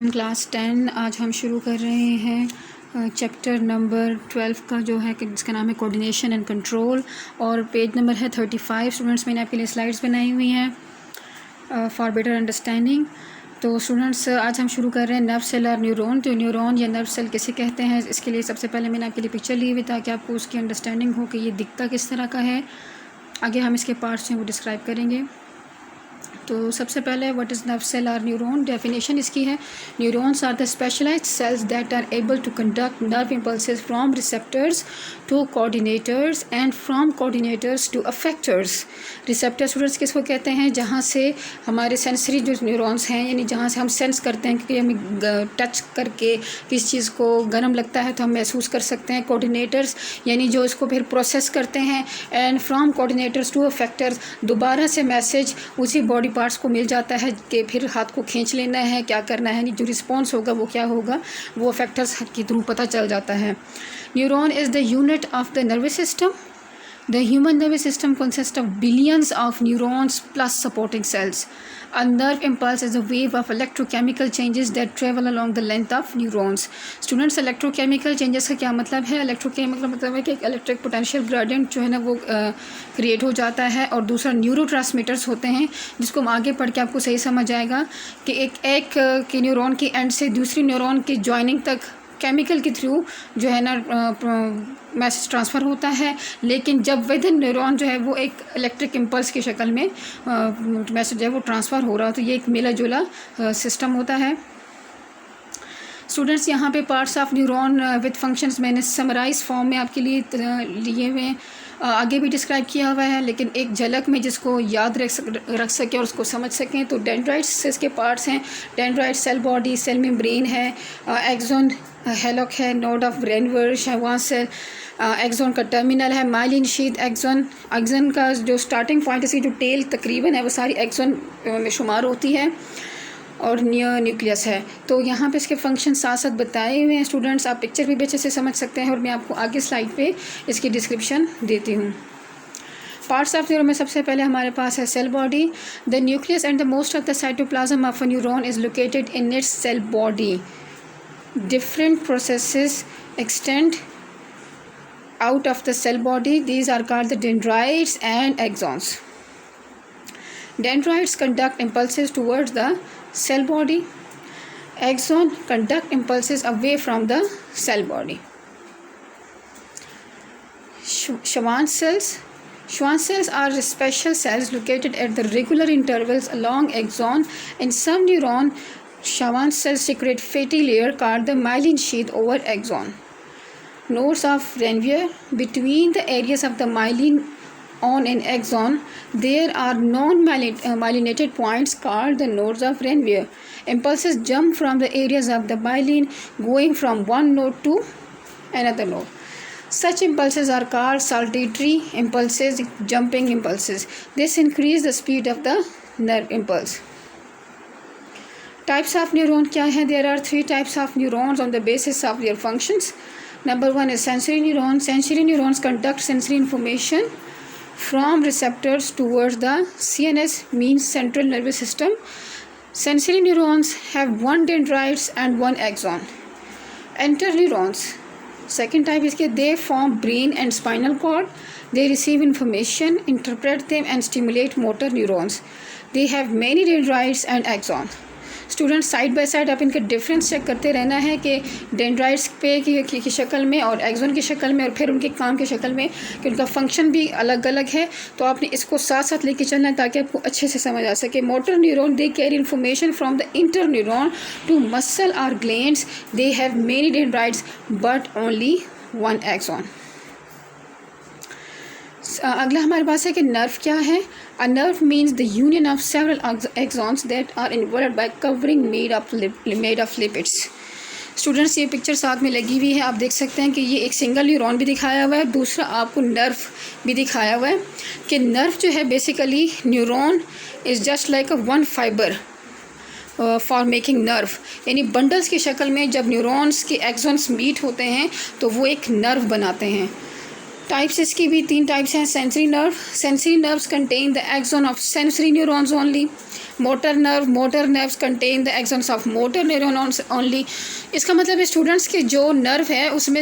Class 10 आज हम शुरू कर रहे हैं चैप्टर नंबर 12 का जो है कि जिसका नाम है कोऑर्डिनेशन एंड कंट्रोल और पेज नंबर है 35। स्टूडेंट्स मैंने आपके लिए स्लाइड्स बनाई हुई हैं फॉर बेटर अंडरस्टैंडिंग। तो स्टूडेंट्स आज हम शुरू कर रहे हैं नर्व सेल और न्यूरॉन। तो न्यूरॉन या नर्व सेल किसे कहते हैं, इसके लिए सबसे पहले मैंने आपके लिए पिक्चर ली हुई ताकि आपको उसकी अंडरस्टैंडिंग हो कि ये दिखता किस तरह का है। आगे हम इसके पार्ट्स हैं वो डिस्क्राइब करेंगे। तो सबसे पहले व्हाट इज़ नर्व सेल और न्यूरॉन, डेफिनेशन इसकी है neurons are the specialized cells that are able to conduct nerve impulses from receptors to coordinators and from coordinators to effectors. Receptor students किसको कहते हैं, जहाँ से हमारे सेंसरी जो न्यूरॉन्स हैं, यानी जहाँ से हम सेंस करते हैं कि हमें टच करके किस चीज़ को गर्म लगता है तो हम महसूस कर सकते हैं। कोऑर्डिनेटर्स यानी जो इसको फिर प्रोसेस करते हैं, and from coordinators to affectors दोबारा से मैसेज उसी बॉडी पार्ट्स को मिल जाता है कि फिर हाथ को खींच लेना है, क्या करना है, जो रिस्पॉन्स होगा वो क्या होगा वो अफेक्टर्स के थ्रू पता चल जाता है। Neuron is the unit of the nervous system. The human nervous system consists of billions of neurons plus supporting cells. A nerve impulse is a wave of electrochemical changes that travel along the length of neurons. Students, electrochemical changes का क्या मतलब है? electrochemical मतलब है कि एक electric potential gradient जो है ना वो create हो जाता है, और दूसरा न्यूरोट्रांसमीटर्स होते हैं जिसको हम आगे पढ़ के आपको सही समझ आएगा कि एक की न्यूरॉन की एंड से दूसरी न्यूरॉन की जॉइनिंग तक केमिकल के थ्रू जो है ना मैसेज ट्रांसफ़र होता है, लेकिन जब विद इन न्यूरॉन जो है वो एक इलेक्ट्रिक इम्पल्स की शक्ल में मैसेज है वो ट्रांसफ़र हो रहा हो, तो ये एक मिला जुला सिस्टम होता है। स्टूडेंट्स यहाँ पे parts of neuron with functions मैंने समराइज फॉर्म में आपके लिए लिए हुए हैं, आगे भी डिस्क्राइब किया हुआ है, लेकिन एक झलक में जिसको याद रख सकें और उसको समझ सकें। तो डेंड्राइट्स इसके पार्ट्स हैं। Dendrite cell body, cell membrane है, एक्सोन हेलॉक है, node of Ranvier, Schwann cell axon का टर्मिनल है, माइलिन शीथ एक्सोन का जो स्टार्टिंग पॉइंट इसकी जो टेल तकरीबन है वो सारी एक्सोन में शुमार होती है, और न्यूक्लियस है। तो यहाँ पे इसके फंक्शन साथ साथ बताए हुए हैं। स्टूडेंट्स आप पिक्चर भी अच्छे से समझ सकते हैं और मैं आपको आगे स्लाइड पे इसकी डिस्क्रिप्शन देती हूँ। पार्ट्स ऑफ न्यूरॉन में सबसे पहले हमारे पास है cell body. The nucleus and the most of the cytoplasm of a neuron is located in its cell body. Different processes extend out of the cell body. These are called the dendrites and axons. Dendrites conduct impulses towards the cell body. Axon conduct impulses away from the cell body. Schwann cells. Schwann cells are special cells located at the regular intervals along axon. In some neuron, Schwann cells secrete fatty layer called the myelin sheath over axon. Nodes of Ranvier. Between the areas of the myelin on an axon, there are non-myelinated points called the nodes of Ranvier. Impulses jump from the areas of the myelin, going from one node to another node. Such impulses are called saltatory impulses, jumping impulses. This increase the speed of the nerve impulse. Types of neuron क्या है? There are 3 types of neurons on the basis of their functions. Number 1 is sensory neurons. Sensory neurons conduct sensory information from receptors towards the CNS, means central nervous system. Sensory neurons have 1 dendrites and 1 axon. Interneurons. Second type is that they form brain and spinal cord. They receive information, interpret them and stimulate motor neurons. They have many dendrites and axon. Student side by side आप इनके difference check करते रहना है कि dendrites पे की शक्ल में और एक्सोन की शक्ल में और फिर उनके काम की शक्ल में कि उनका फंक्शन भी अलग अलग है। तो आपने इसको साथ साथ लेके चलना है ताकि आपको अच्छे से समझ आ सके। Motor neuron they carry information from the inter neuron to muscle और glands. They have many dendrites but only 1 axon. अगला हमारे पास है कि नर्व क्या है। A nerve means the union of several axons that are involved by covering made of lipids. Students ये पिक्चर साथ में लगी हुई है, आप देख सकते हैं कि ये एक सिंगल न्यूरॉन भी दिखाया हुआ है, दूसरा आपको नर्व भी दिखाया हुआ है कि नर्व जो है basically neuron is just like a 1 fibre for making nerve, यानी बंडल्स की शक्ल में जब न्यूरॉन्स के एक्सॉन्स मीट होते हैं तो वो एक नर्व बनाते हैं। टाइप्स इसकी भी 3 टाइप्स हैं। Sensory nerves contain the axon of sensory neurons only. Motor nerves contain the axons of motor neurons only. इसका मतलब है स्टूडेंट्स के जो नर्व है उसमें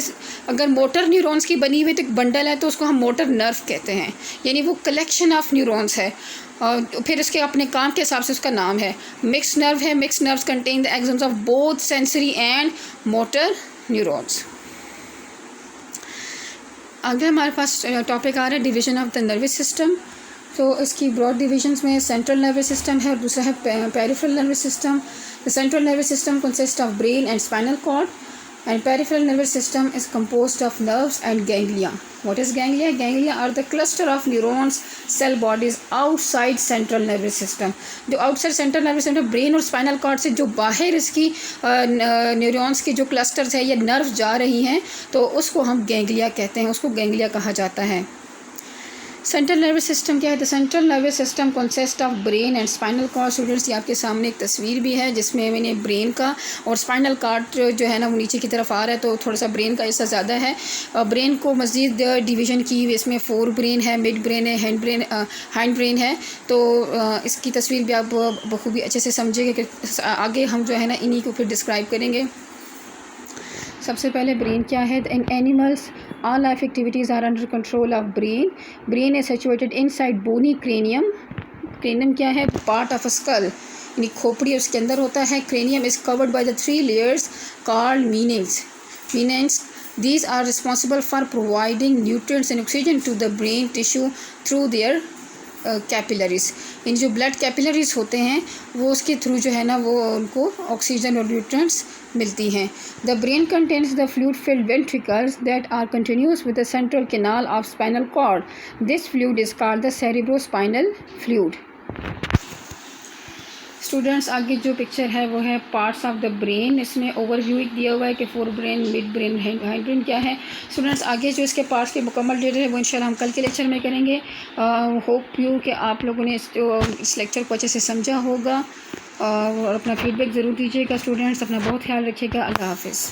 अगर मोटर न्यूरॉन्स की बनी हुई तो एक बंडल है तो उसको हम मोटर नर्व कहते हैं, यानी वो कलेक्शन ऑफ न्यूरॉन्स है। और फिर इसके अपने काम के हिसाब से उसका नाम है। मिक्स नर्व है, mix nerves contain the axons of both sensory and motor neurons. आगे हमारे पास टॉपिक आ रहा है division of the nervous system. तो इसकी ब्रॉड डिविजन्स में सेंट्रल नर्वस सिस्टम है और दूसरा है peripheral nervous system. The central nervous system consist of brain and spinal cord and peripheral nervous system is composed of nerves and ganglia. What is ganglia? Ganglia are the cluster of neurons cell bodies outside central nervous system. जो outside central nervous system brain और spinal cord से जो बाहर इसकी neurons के जो clusters है या नर्व जा रही हैं तो उसको हम गैंग्लिया कहते हैं, उसको गैंग्लिया कहा जाता है। सेंट्रल नर्वस सिस्टम क्या है? The central nervous system consist of brain and spinal cord. Students, ये आपके सामने एक तस्वीर भी है जिसमें मैंने ब्रेन का और स्पाइनल कॉर्ड जो है ना वो नीचे की तरफ आ रहा है, तो थोड़ा सा ब्रेन का हिस्सा ज़्यादा है। ब्रेन को मज़ीद डिवीज़न की इसमें फोर ब्रेन है, मिड ब्रेन है, हैंड ब्रेन है। तो इसकी तस्वीर भी आप बखूबी अच्छे से समझेंगे कि आगे हम जो है ना इन्हीं को फिर डिस्क्राइब करेंगे। सबसे पहले ब्रेन क्या है? इन animals all life activities are under control of brain is situated inside bony cranium क्या है? part of a skull, यानी खोपड़ी उसके अंदर होता है। cranium is covered by the 3 layers called meninges. These are responsible for providing nutrients and oxygen to the brain tissue through their capillaries. इन जो ब्लड कैपिलरीज होते हैं वो उसके थ्रू जो है ना वो उनको ऑक्सीजन और न्यूट्रिएंट्स मिलती हैं। The brain contains the fluid filled ventricles that are continuous with the central canal of spinal cord. This fluid is called the cerebrospinal fluid. Students, आगे जो पिक्चर है वो है पार्ट्स ऑफ द ब्रेन। इसमें overview दिया हुआ है कि fore brain, mid brain, hind brain क्या है। स्टूडेंट्स, आगे जो इसके पार्ट्स के मुकम्मल डिटेल है वो इंशाल्लाह हम कल के लेक्चर में करेंगे। होप यू कि आप लोगों ने इस लेक्चर को अच्छे से समझा होगा और अपना फीडबैक ज़रूर दीजिएगा। स्टूडेंट्स, अपना बहुत ख्याल रखिएगा। अल्लाह हाफिज़।